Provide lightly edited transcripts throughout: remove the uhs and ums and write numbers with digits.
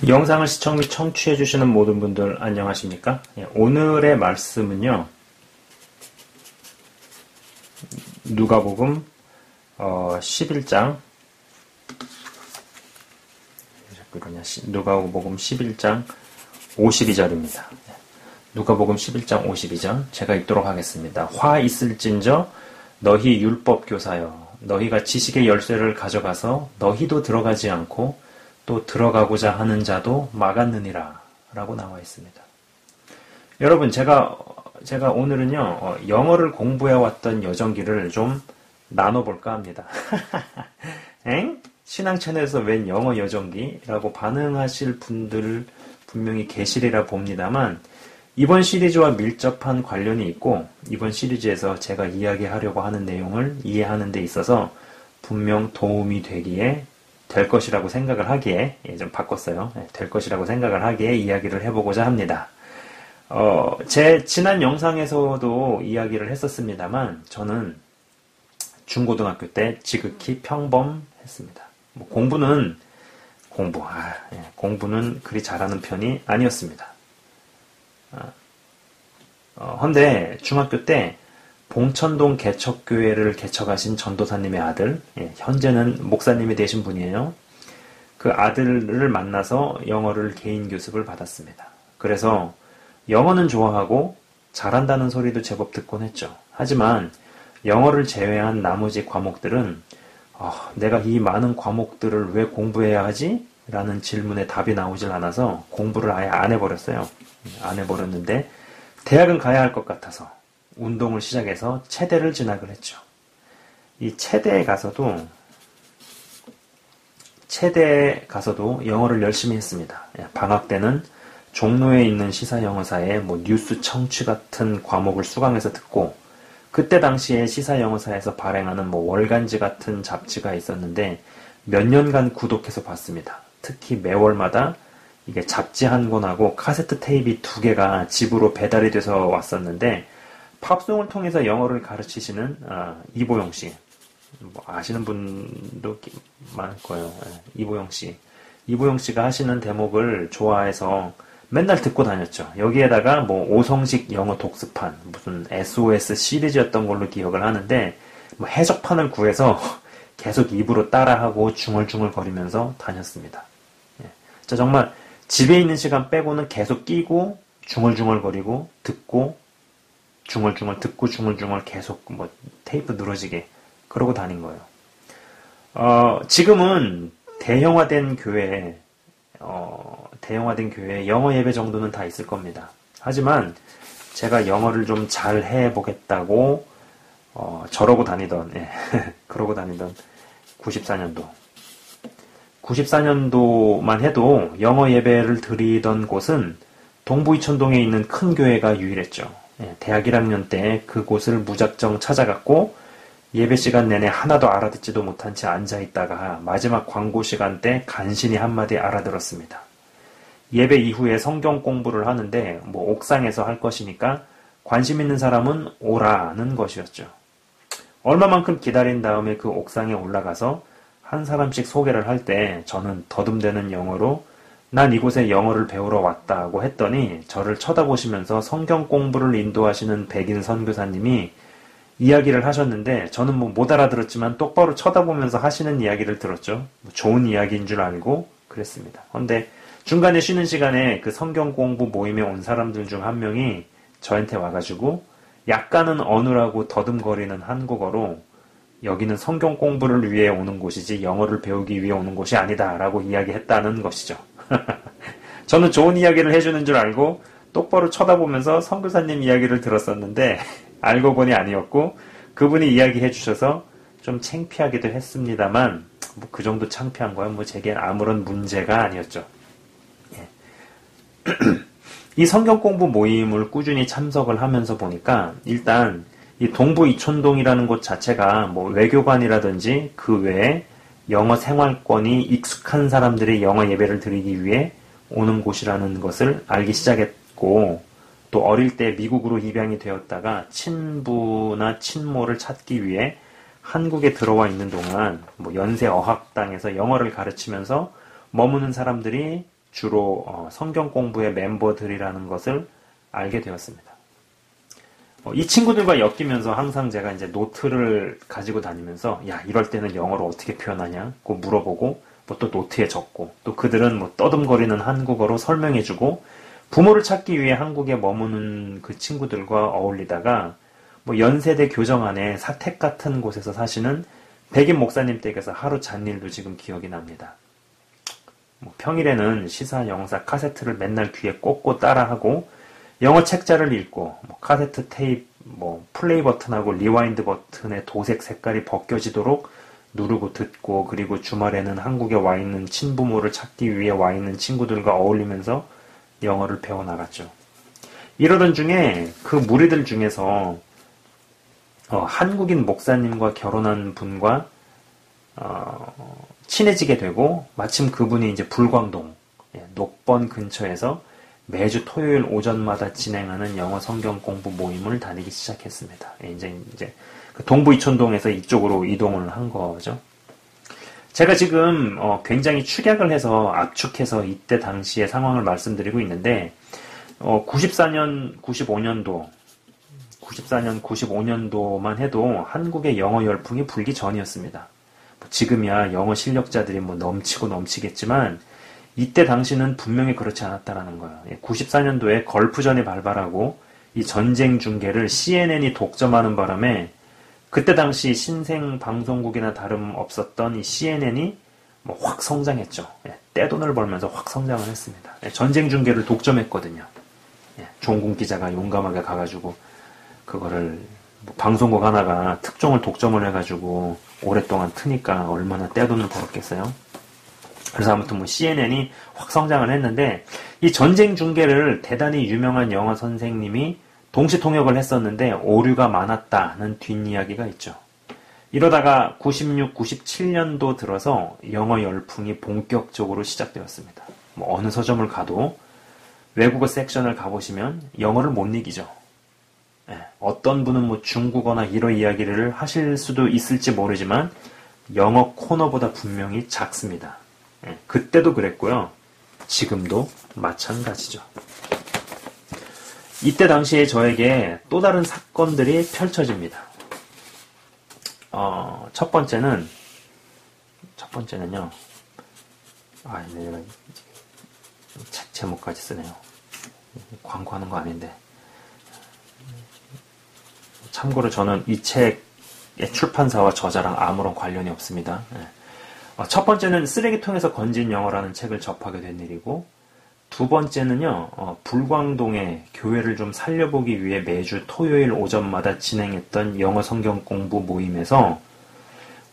영상을 시청 및 청취해주시는 모든 분들 안녕하십니까? 오늘의 말씀은요, 누가복음 11장, 누가복음 11장 52절입니다. 누가복음 11장 52절 제가 읽도록 하겠습니다. 화 있을진저 너희 율법교사여 너희가 지식의 열쇠를 가져가서 너희도 들어가지 않고 또 들어가고자 하는 자도 막았느니라 라고 나와 있습니다. 여러분 제가 오늘은요 영어를 공부해왔던 여정기를 좀 나눠볼까 합니다. 엥? 신앙 채널에서 웬 영어 여정기라고 반응하실 분들 분명히 계시리라 봅니다만 이번 시리즈와 밀접한 관련이 있고 이번 시리즈에서 제가 이야기하려고 하는 내용을 이해하는 데 있어서 분명 도움이 될 것이라고 생각을 하기에 좀 바꿨어요. 될 것이라고 생각을 하기에 이야기를 해보고자 합니다. 제 지난 영상에서도 이야기를 했었습니다만 저는 중고등학교 때 지극히 평범했습니다. 공부는 그리 잘하는 편이 아니었습니다. 헌데 중학교 때 봉천동 개척교회를 개척하신 전도사님의 아들, 현재는 목사님이 되신 분이에요. 그 아들을 만나서 영어를 개인 교습을 받았습니다. 그래서 영어는 좋아하고 잘한다는 소리도 제법 듣곤 했죠. 하지만 영어를 제외한 나머지 과목들은 내가 이 많은 과목들을 왜 공부해야 하지? 라는 질문에 답이 나오질 않아서 공부를 아예 안 해버렸어요. 안 해버렸는데 대학은 가야 할 것 같아서 운동을 시작해서 체대를 진학을 했죠. 이 체대에 가서도 영어를 열심히 했습니다. 방학 때는 종로에 있는 시사영어사의 뉴스 청취 같은 과목을 수강해서 듣고 그때 당시에 시사영어사에서 발행하는 월간지 같은 잡지가 있었는데 몇 년간 구독해서 봤습니다. 특히 매월마다 이게 잡지 한 권하고 카세트 테이프 2개가 집으로 배달이 돼서 왔었는데 팝송을 통해서 영어를 가르치시는 이보영 씨, 아시는 분도 많을 거예요. 이보영 씨가 하시는 대목을 좋아해서 맨날 듣고 다녔죠. 여기에다가 오성식 영어 독스판, 무슨 SOS 시리즈였던 걸로 기억을 하는데 해석판을 구해서 계속 입으로 따라하고 중얼중얼거리면서 다녔습니다. 자, 정말 집에 있는 시간 빼고는 계속 끼고 중얼중얼거리고 듣고 중얼중얼 계속 테이프 늘어지게 그러고 다닌 거예요. 지금은 대형화된 교회에 영어 예배 정도는 다 있을 겁니다. 하지만 제가 영어를 좀 잘 해보겠다고 그러고 다니던 94년도만 해도 영어 예배를 드리던 곳은 동부 이천동에 있는 큰 교회가 유일했죠. 대학 1학년 때 그곳을 무작정 찾아갔고 예배 시간 내내 하나도 알아듣지도 못한 채 앉아있다가 마지막 광고 시간 때 간신히 한마디 알아들었습니다. 예배 이후에 성경 공부를 하는데 옥상에서 할 것이니까 관심 있는 사람은 오라는 것이었죠. 얼마만큼 기다린 다음에 그 옥상에 올라가서 한 사람씩 소개를 할 때 저는 더듬대는 영어로 난 이곳에 영어를 배우러 왔다고 했더니 저를 쳐다보시면서 성경 공부를 인도하시는 백인 선교사님이 이야기를 하셨는데 저는 못 알아들었지만 똑바로 쳐다보면서 하시는 이야기를 들었죠. 좋은 이야기인 줄 알고 그랬습니다. 그런데 중간에 쉬는 시간에 그 성경 공부 모임에 온 사람들 중 한 명이 저한테 와가지고 약간은 어눌하고 더듬거리는 한국어로 여기는 성경 공부를 위해 오는 곳이지 영어를 배우기 위해 오는 곳이 아니다 라고 이야기했다는 것이죠. 저는 좋은 이야기를 해주는 줄 알고 똑바로 쳐다보면서 선교사님 이야기를 들었었는데 알고 보니 아니었고 그분이 이야기해 주셔서 좀 창피하기도 했습니다만 그 정도 창피한 거야 제겐 아무런 문제가 아니었죠. 이 성경 공부 모임을 꾸준히 참석을 하면서 보니까 일단 이 동부 이촌동이라는 곳 자체가 외교관이라든지 그 외에 영어 생활권이 익숙한 사람들이 영어 예배를 드리기 위해 오는 곳이라는 것을 알기 시작했고 또 어릴 때 미국으로 입양이 되었다가 친부나 친모를 찾기 위해 한국에 들어와 있는 동안 연세 어학당에서 영어를 가르치면서 머무는 사람들이 주로 성경 공부의 멤버들이라는 것을 알게 되었습니다. 이 친구들과 엮이면서 항상 제가 이제 노트를 가지고 다니면서 야, 이럴 때는 영어로 어떻게 표현하냐? 고 물어보고 뭐 또 노트에 적고 또 그들은 뭐 떠듬거리는 한국어로 설명해주고 부모를 찾기 위해 한국에 머무는 그 친구들과 어울리다가 뭐 연세대 교정 안에 사택 같은 곳에서 사시는 백인 목사님 댁에서 하루 잔 일도 지금 기억이 납니다. 뭐 평일에는 시사 영사 카세트를 맨날 귀에 꽂고 따라하고 영어 책자를 읽고 뭐 카세트 테이프 뭐 플레이 버튼하고 리와인드 버튼의 도색 색깔이 벗겨지도록 누르고 듣고 그리고 주말에는 한국에 와 있는 친부모를 찾기 위해 와 있는 친구들과 어울리면서 영어를 배워나갔죠. 이러던 중에 그 무리들 중에서 한국인 목사님과 결혼한 분과 친해지게 되고 마침 그분이 이제 불광동 녹번 근처에서 매주 토요일 오전마다 진행하는 영어 성경 공부 모임을 다니기 시작했습니다. 이제 그 동부 이촌동에서 이쪽으로 이동을 한 거죠. 제가 지금 굉장히 축약을 해서 압축해서 이때 당시의 상황을 말씀드리고 있는데 94년, 95년도만 해도 한국의 영어 열풍이 불기 전이었습니다. 지금이야 영어 실력자들이 뭐 넘치고 넘치겠지만 이때 당시는 분명히 그렇지 않았다라는 거예요. 94년도에 걸프전이 발발하고 이 전쟁 중계를 CNN이 독점하는 바람에 그때 당시 신생 방송국이나 다름없었던 이 CNN이 뭐 확 성장했죠. 떼돈을 벌면서 확 성장을 했습니다. 전쟁 중계를 독점했거든요. 종군 기자가 용감하게 가가지고 그거를 뭐 방송국 하나가 특종을 독점을 해가지고 오랫동안 트니까 얼마나 떼돈을 벌었겠어요. 그래서 아무튼 뭐 CNN이 확 성장을 했는데 이 전쟁 중계를 대단히 유명한 영어 선생님이 동시 통역을 했었는데 오류가 많았다는 뒷이야기가 있죠. 이러다가 96, 97년도 들어서 영어 열풍이 본격적으로 시작되었습니다. 뭐 어느 서점을 가도 외국어 섹션을 가보시면 영어를 못 이기죠. 어떤 분은 뭐 중국어나 이런 이야기를 하실 수도 있을지 모르지만 영어 코너보다 분명히 작습니다. 그때도 그랬고요. 지금도 마찬가지죠. 이때 당시에 저에게 또 다른 사건들이 펼쳐집니다. 첫 번째는요. 내가 책 제목까지 쓰네요. 광고하는 거 아닌데. 참고로 저는 이 책의 출판사와 저자랑 아무런 관련이 없습니다. 첫 번째는 쓰레기통에서 건진 영어라는 책을 접하게 된 일이고, 두 번째는요, 불광동에 교회를 좀 살려보기 위해 매주 토요일 오전마다 진행했던 영어 성경 공부 모임에서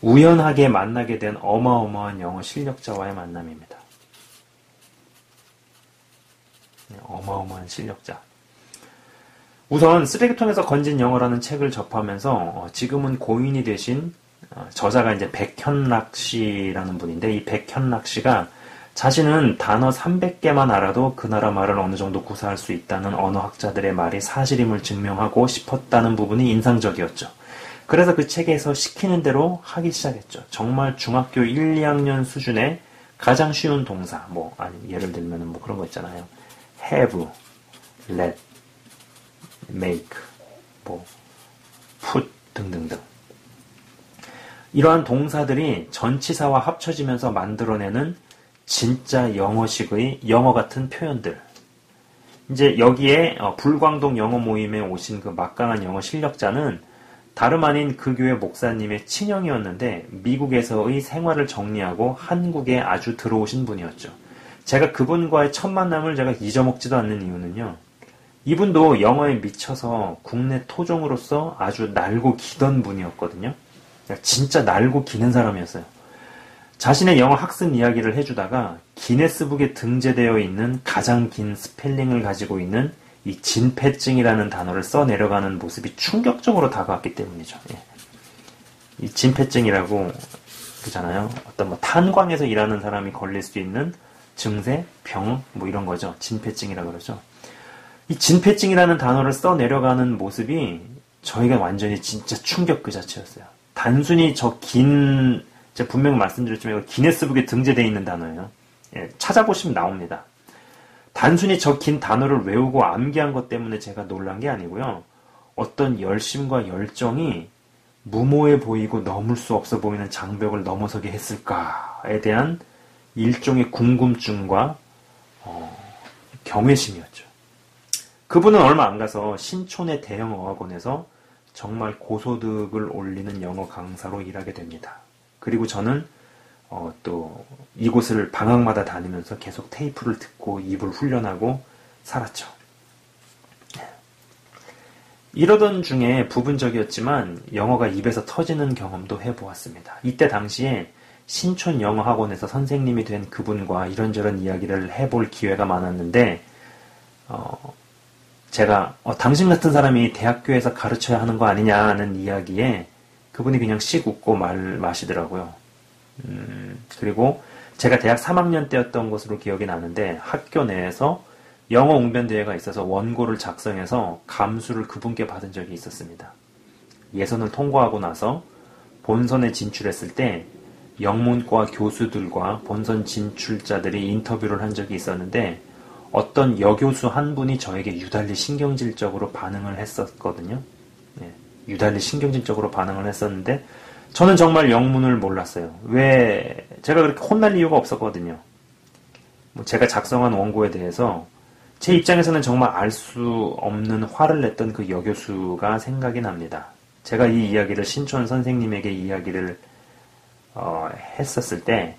우연하게 만나게 된 어마어마한 영어 실력자와의 만남입니다. 어마어마한 실력자. 우선 쓰레기통에서 건진 영어라는 책을 접하면서 지금은 고인이 되신 저자가 이제 백현락 씨라는 분인데, 이 백현락 씨가 자신은 단어 300개만 알아도 그 나라 말을 어느 정도 구사할 수 있다는 언어학자들의 말이 사실임을 증명하고 싶었다는 부분이 인상적이었죠. 그래서 그 책에서 시키는 대로 하기 시작했죠. 정말 중학교 1, 2학년 수준의 가장 쉬운 동사, 예를 들면 뭐 그런 거 있잖아요. have, let, make, put 등등등. 이러한 동사들이 전치사와 합쳐지면서 만들어내는 진짜 영어식의 영어 같은 표현들. 이제 여기에 불광동 영어 모임에 오신 그 막강한 영어 실력자는 다름 아닌 그 교회 목사님의 친형이었는데 미국에서의 생활을 정리하고 한국에 아주 들어오신 분이었죠. 제가 그분과의 첫 만남을 제가 잊어먹지도 않는 이유는요. 이분도 영어에 미쳐서 국내 토종으로서 아주 날고 기던 분이었거든요. 진짜 날고 기는 사람이었어요. 자신의 영어 학습 이야기를 해주다가 기네스북에 등재되어 있는 가장 긴 스펠링을 가지고 있는 이 진폐증이라는 단어를 써내려가는 모습이 충격적으로 다가왔기 때문이죠. 이 진폐증이라고 그러잖아요. 어떤 탄광에서 일하는 사람이 걸릴 수 있는 증세, 병, 이런 거죠. 진폐증이라고 그러죠. 이 진폐증이라는 단어를 써내려가는 모습이 저희가 완전히 진짜 충격 그 자체였어요. 단순히 제가 분명히 말씀드렸지만 이거 기네스북에 등재되어 있는 단어예요. 찾아보시면 나옵니다. 단순히 저 긴 단어를 외우고 암기한 것 때문에 제가 놀란 게 아니고요. 어떤 열심과 열정이 무모해 보이고 넘을 수 없어 보이는 장벽을 넘어서게 했을까에 대한 일종의 궁금증과 경외심이었죠. 그분은 얼마 안 가서 신촌의 대형 어학원에서 정말 고소득을 올리는 영어 강사로 일하게 됩니다. 그리고 저는 또 이곳을 방학마다 다니면서 계속 테이프를 듣고 입을 훈련하고 살았죠. 이러던 중에 부분적이었지만 영어가 입에서 터지는 경험도 해보았습니다. 이때 당시에 신촌 영어학원에서 선생님이 된 그분과 이런저런 이야기를 해볼 기회가 많았는데 제가 당신 같은 사람이 대학교에서 가르쳐야 하는 거 아니냐는 이야기에 그분이 그냥 씩 웃고 마시더라고요. 그리고 제가 대학 3학년 때였던 것으로 기억이 나는데 학교 내에서 영어 웅변 대회가 있어서 원고를 작성해서 감수를 그분께 받은 적이 있었습니다. 예선을 통과하고 나서 본선에 진출했을 때 영문과 교수들과 본선 진출자들이 인터뷰를 한 적이 있었는데 어떤 여교수 한 분이 저에게 유달리 신경질적으로 반응을 했었거든요. 유달리 신경질적으로 반응을 했었는데 저는 정말 영문을 몰랐어요. 왜 제가 그렇게 혼날 이유가 없었거든요. 제가 작성한 원고에 대해서 제 입장에서는 정말 알 수 없는 화를 냈던 그 여교수가 생각이 납니다. 제가 이 이야기를 신촌 선생님에게 이야기를 했었을 때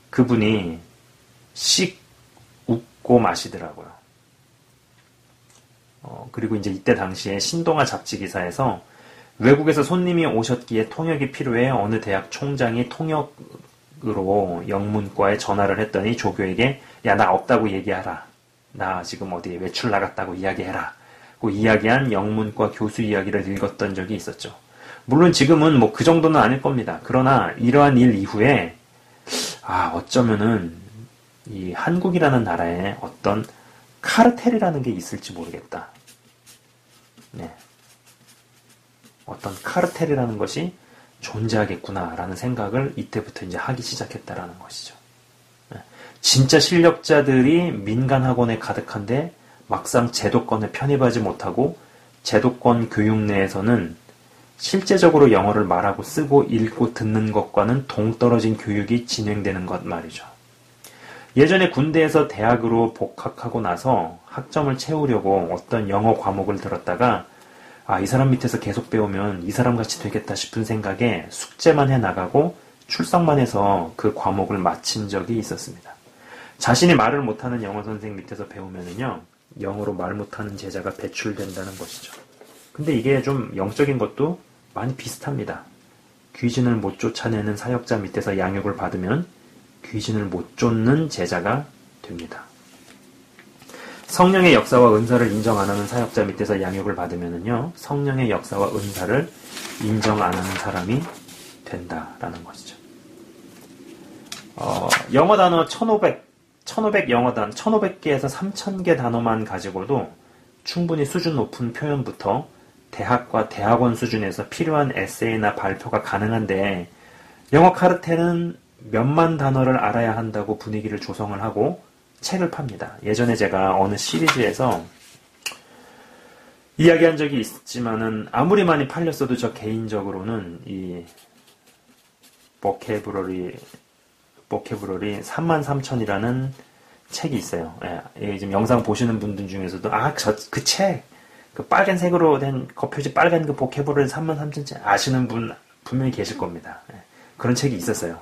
그분이 씩 웃고 마시더라고요. 그리고 이제 이때 당시에 신동아 잡지 기사에서 외국에서 손님이 오셨기에 통역이 필요해 어느 대학 총장이 통역으로 영문과에 전화를 했더니 조교에게 야, 나 없다고 얘기하라. 나 지금 어디 외출 나갔다고 이야기해라. 그 이야기한 영문과 교수 이야기를 읽었던 적이 있었죠. 물론 지금은 뭐 그 정도는 아닐 겁니다. 그러나 이러한 일 이후에 어쩌면은 이 한국이라는 나라에 어떤 카르텔이라는 게 있을지 모르겠다. 네. 어떤 카르텔이라는 것이 존재하겠구나라는 생각을 이때부터 이제 하기 시작했다라는 것이죠. 네. 진짜 실력자들이 민간 학원에 가득한데 막상 제도권에 편입하지 못하고 제도권 교육 내에서는 실제적으로 영어를 말하고 쓰고 읽고 듣는 것과는 동떨어진 교육이 진행되는 것 말이죠. 예전에 군대에서 대학으로 복학하고 나서 학점을 채우려고 어떤 영어 과목을 들었다가 이 사람 밑에서 계속 배우면 이 사람 같이 되겠다 싶은 생각에 숙제만 해 나가고 출석만 해서 그 과목을 마친 적이 있었습니다. 자신이 말을 못하는 영어 선생 밑에서 배우면은요, 영어로 말 못하는 제자가 배출된다는 것이죠. 근데 이게 좀 영적인 것도 많이 비슷합니다. 귀신을 못 쫓아내는 사역자 밑에서 양육을 받으면 귀신을 못 쫓는 제자가 됩니다. 성령의 역사와 은사를 인정 안 하는 사역자 밑에서 양육을 받으면은요, 성령의 역사와 은사를 인정 안 하는 사람이 된다라는 것이죠. 영어 단어 1500 영어 단어, 1500개에서 3000개 단어만 가지고도 충분히 수준 높은 표현부터 대학과 대학원 수준에서 필요한 에세이나 발표가 가능한데 영어 카르텔은 몇만 단어를 알아야 한다고 분위기를 조성을 하고 책을 팝니다. 예전에 제가 어느 시리즈에서 이야기한 적이 있지만은 아무리 많이 팔렸어도 저 개인적으로는 이 보케브러리 33,000이라는 책이 있어요. 예, 지금 영상 보시는 분들 중에서도 그 책, 그 빨간색으로 된 겉표지 빨간 그 보케브러리 33,000책 아시는 분 분명히 계실 겁니다. 예, 그런 책이 있었어요.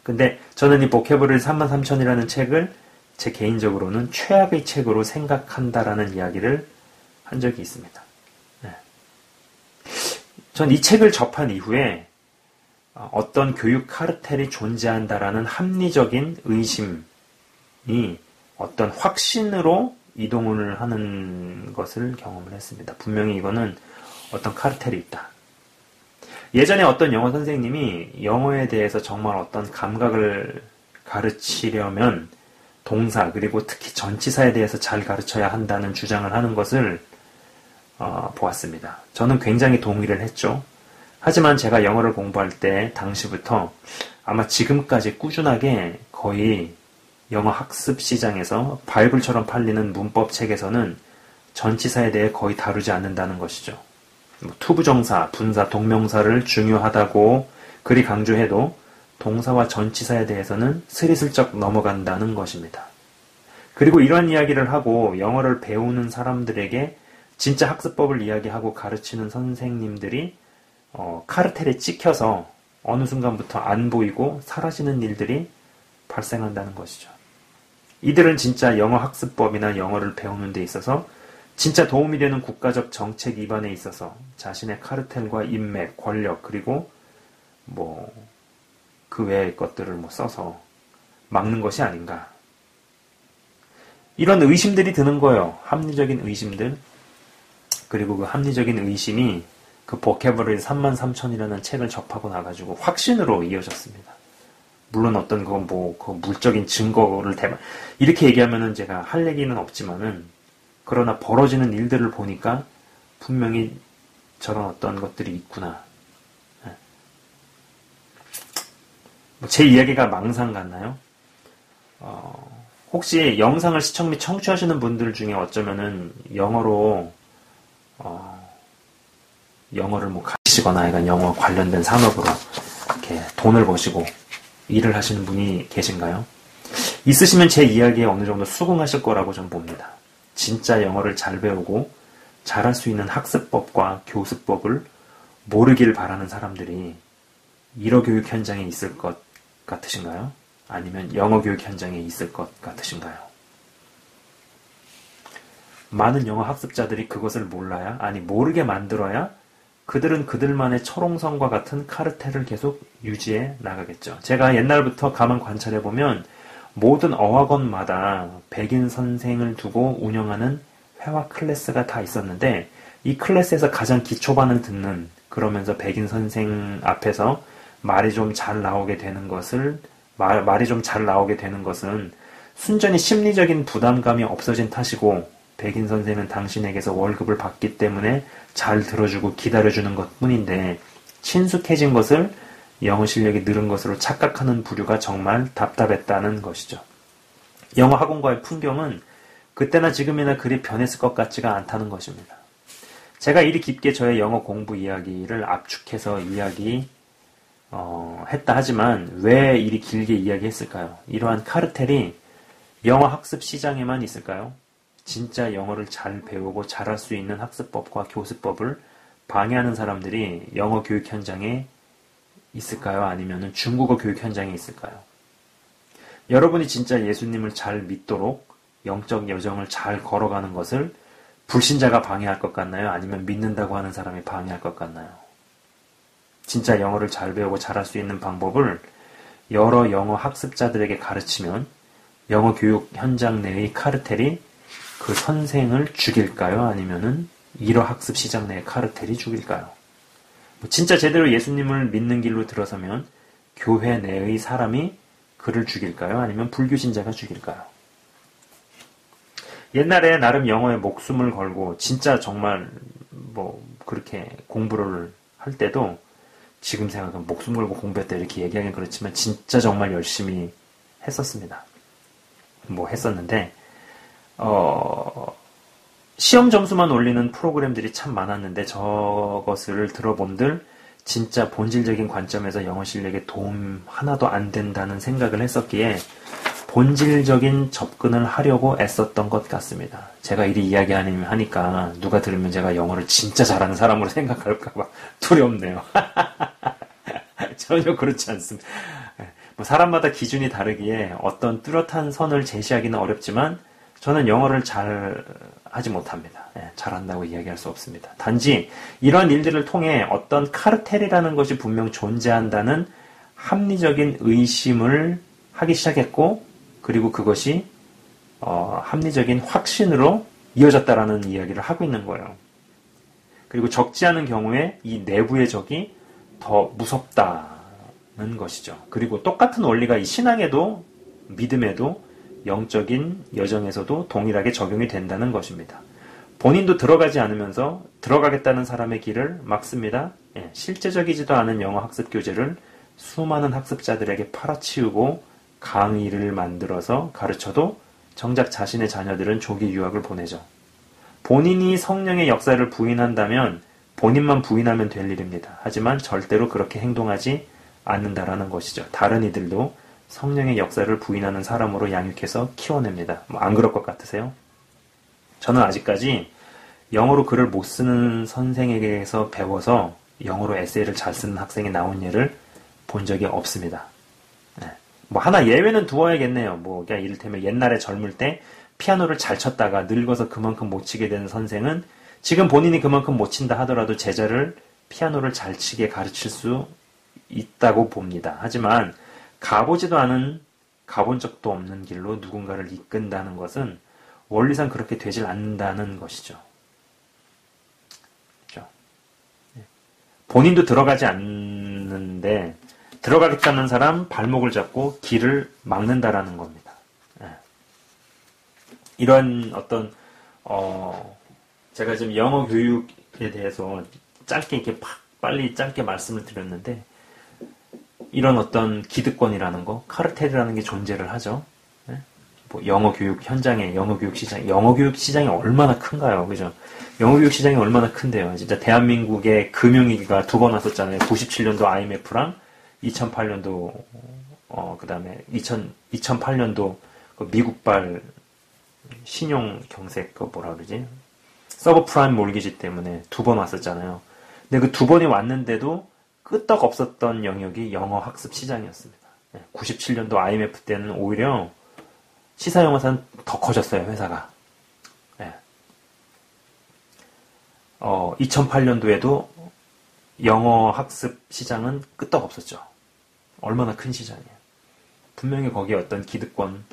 근데 저는 이 보케브러리 33,000이라는 책을 제 개인적으로는 최악의 책으로 생각한다라는 이야기를 한 적이 있습니다. 네. 전 이 책을 접한 이후에 어떤 교육 카르텔이 존재한다라는 합리적인 의심이 어떤 확신으로 이동을 하는 것을 경험을 했습니다. 분명히 이거는 어떤 카르텔이 있다. 예전에 어떤 영어 선생님이 영어에 대해서 정말 어떤 감각을 가르치려면 동사 그리고 특히 전치사에 대해서 잘 가르쳐야 한다는 주장을 하는 것을 보았습니다. 저는 굉장히 동의를 했죠. 하지만 제가 영어를 공부할 때 당시부터 아마 지금까지 꾸준하게 거의 영어 학습 시장에서 바이블처럼 팔리는 문법 책에서는 전치사에 대해 거의 다루지 않는다는 것이죠. 투부정사, 분사, 동명사를 중요하다고 그리 강조해도 동사와 전치사에 대해서는 스리슬쩍 넘어간다는 것입니다. 그리고 이러한 이야기를 하고 영어를 배우는 사람들에게 진짜 학습법을 이야기하고 가르치는 선생님들이 카르텔에 찍혀서 어느 순간부터 안 보이고 사라지는 일들이 발생한다는 것이죠. 이들은 진짜 영어 학습법이나 영어를 배우는 데 있어서 진짜 도움이 되는 국가적 정책 입안에 있어서 자신의 카르텔과 인맥, 권력, 그리고 그 외의 것들을 써서 막는 것이 아닌가. 이런 의심들이 드는 거예요. 합리적인 의심들. 그리고 그 합리적인 의심이 그 보캐버리 33,000이라는 책을 접하고 나가지고 확신으로 이어졌습니다. 물론 어떤 그 물적인 증거를 이렇게 얘기하면은 제가 할 얘기는 없지만은, 그러나 벌어지는 일들을 보니까 분명히 저런 어떤 것들이 있구나. 제 이야기가 망상 같나요? 혹시 영상을 시청 및 청취하시는 분들 중에 어쩌면은 영어를 가르치시거나 약간 영어 관련된 산업으로 이렇게 돈을 버시고 일을 하시는 분이 계신가요? 있으시면 제 이야기에 어느 정도 수긍하실 거라고 전 봅니다. 진짜 영어를 잘 배우고 잘할 수 있는 학습법과 교습법을 모르길 바라는 사람들이 일어 교육 현장에 있을 것 같으신가요? 아니면 영어 교육 현장에 있을 것 같으신가요? 많은 영어 학습자들이 그것을 몰라야, 아니 모르게 만들어야 그들은 그들만의 철옹성과 같은 카르텔을 계속 유지해 나가겠죠. 제가 옛날부터 가만 관찰해보면 모든 어학원마다 백인 선생을 두고 운영하는 회화 클래스가 다 있었는데, 이 클래스에서 가장 기초반을 듣는, 그러면서 백인 선생 앞에서 말이 좀 잘 나오게 되는 것은 순전히 심리적인 부담감이 없어진 탓이고, 백인 선생은 당신에게서 월급을 받기 때문에 잘 들어주고 기다려주는 것 뿐인데, 친숙해진 것을 영어 실력이 늘은 것으로 착각하는 부류가 정말 답답했다는 것이죠. 영어 학원과의 풍경은 그때나 지금이나 그리 변했을 것 같지가 않다는 것입니다. 제가 이리 깊게 저의 영어 공부 이야기를 압축해서 했다 하지만 왜 이리 길게 이야기했을까요? 이러한 카르텔이 영어 학습 시장에만 있을까요? 진짜 영어를 잘 배우고 잘할 수 있는 학습법과 교습법을 방해하는 사람들이 영어 교육 현장에 있을까요? 아니면 중국어 교육 현장에 있을까요? 여러분이 진짜 예수님을 잘 믿도록 영적 여정을 잘 걸어가는 것을 불신자가 방해할 것 같나요? 아니면 믿는다고 하는 사람이 방해할 것 같나요? 진짜 영어를 잘 배우고 잘할 수 있는 방법을 여러 영어 학습자들에게 가르치면 영어 교육 현장 내의 카르텔이 그 선생을 죽일까요? 아니면은 일어 학습 시장 내의 카르텔이 죽일까요? 진짜 제대로 예수님을 믿는 길로 들어서면 교회 내의 사람이 그를 죽일까요? 아니면 불교신자가 죽일까요? 옛날에 나름 영어에 목숨을 걸고 진짜 정말 그렇게 공부를 할 때도, 지금 생각하면 목숨 걸고 공부했다 이렇게 얘기하긴 그렇지만 진짜 정말 열심히 했었습니다. 했었는데 시험 점수만 올리는 프로그램들이 참 많았는데 저것을 들어본들 진짜 본질적인 관점에서 영어 실력에 도움 하나도 안 된다는 생각을 했었기에 본질적인 접근을 하려고 애썼던 것 같습니다. 제가 이리 이야기하니까 누가 들으면 제가 영어를 진짜 잘하는 사람으로 생각할까봐 두렵네요. 전혀 그렇지 않습니다. 사람마다 기준이 다르기에 어떤 뚜렷한 선을 제시하기는 어렵지만 저는 영어를 잘 하지 못합니다. 잘한다고 이야기할 수 없습니다. 단지 이러한 일들을 통해 어떤 카르텔이라는 것이 분명 존재한다는 합리적인 의심을 하기 시작했고, 그리고 그것이 합리적인 확신으로 이어졌다라는 이야기를 하고 있는 거예요. 그리고 적지 않은 경우에 이 내부의 적이 더 무섭다는 것이죠. 그리고 똑같은 원리가 이 신앙에도 믿음에도 영적인 여정에서도 동일하게 적용이 된다는 것입니다. 본인도 들어가지 않으면서 들어가겠다는 사람의 길을 막습니다. 실제적이지도 않은 영어 학습 교재를 수많은 학습자들에게 팔아치우고 강의를 만들어서 가르쳐도 정작 자신의 자녀들은 조기 유학을 보내죠. 본인이 성령의 역사를 부인한다면 본인만 부인하면 될 일입니다. 하지만 절대로 그렇게 행동하지 않는다라는 것이죠. 다른 이들도 성령의 역사를 부인하는 사람으로 양육해서 키워냅니다. 안 그럴 것 같으세요? 저는 아직까지 영어로 글을 못 쓰는 선생에게서 배워서 영어로 에세이를 잘 쓰는 학생이 나온 예를 본 적이 없습니다. 네. 뭐 하나 예외는 두어야겠네요. 뭐 그냥 이를테면 옛날에 젊을 때 피아노를 잘 쳤다가 늙어서 그만큼 못 치게 된 선생은 지금 본인이 그만큼 못 친다 하더라도 제자를 피아노를 잘 치게 가르칠 수 있다고 봅니다. 하지만 가보지도 않은, 가본 적도 없는 길로 누군가를 이끈다는 것은 원리상 그렇게 되질 않는다는 것이죠. 그렇죠? 본인도 들어가지 않는데 들어가겠다는 사람 발목을 잡고 길을 막는다라는 겁니다. 이런 어떤 제가 지금 영어 교육에 대해서 짧게 이렇게 빨리 짧게 말씀을 드렸는데 이런 어떤 기득권이라는 거, 카르텔이라는 게 존재를 하죠. 뭐 영어 교육 현장에 영어 교육 시장이 얼마나 큰가요, 그죠? 영어 교육 시장이 얼마나 큰데요. 진짜 대한민국의 금융위기가 두 번 왔었잖아요. 97년도 IMF랑 2008년도 그다음에 2008년도 그 미국발 신용 경색 그 뭐라 그러지? 서브프라임 몰기지 때문에 두 번 왔었잖아요. 근데 그 두 번이 왔는데도 끄떡 없었던 영역이 영어 학습 시장이었습니다. 97년도 IMF 때는 오히려 시사영어사는 더 커졌어요, 회사가. 2008년도에도 영어 학습 시장은 끄떡 없었죠. 얼마나 큰 시장이에요. 분명히 거기에 어떤 기득권,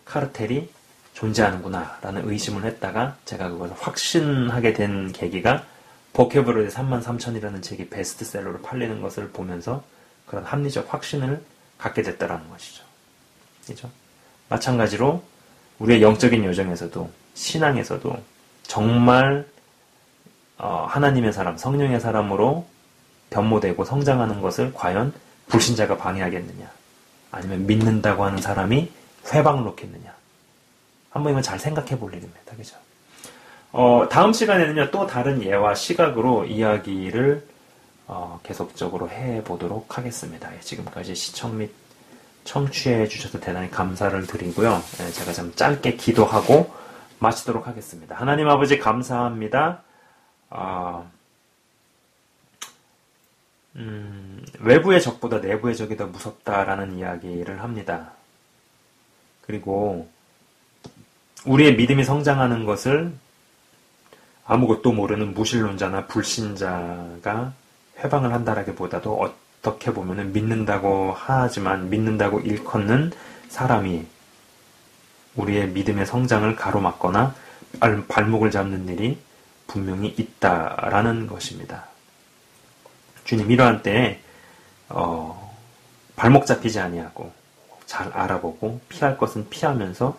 카르텔이 존재하는구나 라는 의심을 했다가 제가 그걸 확신하게 된 계기가 보케브러리 33,000이라는 책이 베스트셀러로 팔리는 것을 보면서 그런 합리적 확신을 갖게 됐다라는 것이죠. 그죠? 마찬가지로 우리의 영적인 여정에서도 신앙에서도 정말 하나님의 사람, 성령의 사람으로 변모되고 성장하는 것을 과연 불신자가 방해하겠느냐 아니면 믿는다고 하는 사람이 회방을 놓겠느냐 한번 이건 잘 생각해 볼 일입니다. 그죠? 다음 시간에는요, 또 다른 예와 시각으로 이야기를 계속적으로 해보도록 하겠습니다. 지금까지 시청 및 청취해 주셔서 대단히 감사를 드리고요. 제가 좀 짧게 기도하고 마치도록 하겠습니다. 하나님 아버지 감사합니다. 외부의 적보다 내부의 적이 더 무섭다라는 이야기를 합니다. 그리고 우리의 믿음이 성장하는 것을 아무것도 모르는 무신론자나 불신자가 회방을 한다라기보다도 어떻게 보면은 믿는다고 하지만 믿는다고 일컫는 사람이 우리의 믿음의 성장을 가로막거나 발목을 잡는 일이 분명히 있다라는 것입니다. 주님, 이러한 때에 발목 잡히지 아니하고 잘 알아보고 피할 것은 피하면서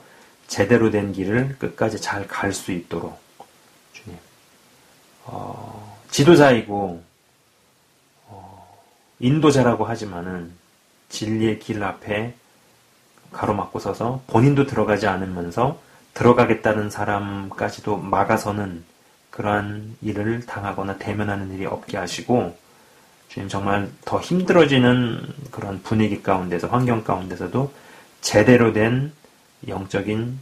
제대로 된 길을 끝까지 잘 갈 수 있도록 주님, 지도자이고 인도자라고 하지만은 진리의 길 앞에 가로막고 서서 본인도 들어가지 않으면서 들어가겠다는 사람까지도 막아서는 그러한 일을 당하거나 대면하는 일이 없게 하시고 주님, 정말 더 힘들어지는 그런 분위기 가운데서 환경 가운데서도 제대로 된 영적인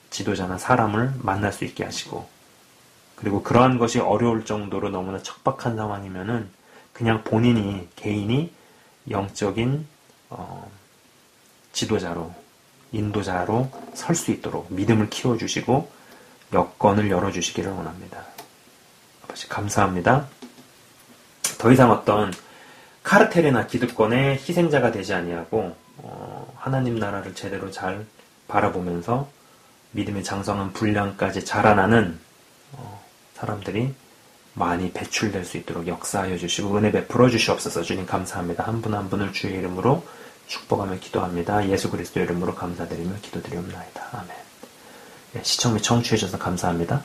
지도자나 사람을 만날 수 있게 하시고 그리고 그러한 것이 어려울 정도로 너무나 척박한 상황이면은 그냥 본인이 개인이 영적인 지도자로 인도자로 설 수 있도록 믿음을 키워주시고 여건을 열어주시기를 원합니다. 아버지 감사합니다. 더 이상 어떤 카르텔이나 기득권의 희생자가 되지 아니하고 하나님 나라를 제대로 잘 바라보면서 믿음의 장성한 분량까지 자라나는 사람들이 많이 배출될 수 있도록 역사하여 주시고 은혜 베풀어 주시옵소서. 주님 감사합니다. 한 분 한 분을 주의 이름으로 축복하며 기도합니다. 예수 그리스도 이름으로 감사드리며 기도드리옵나이다. 아멘. 시청 및 청취해 주셔서 감사합니다.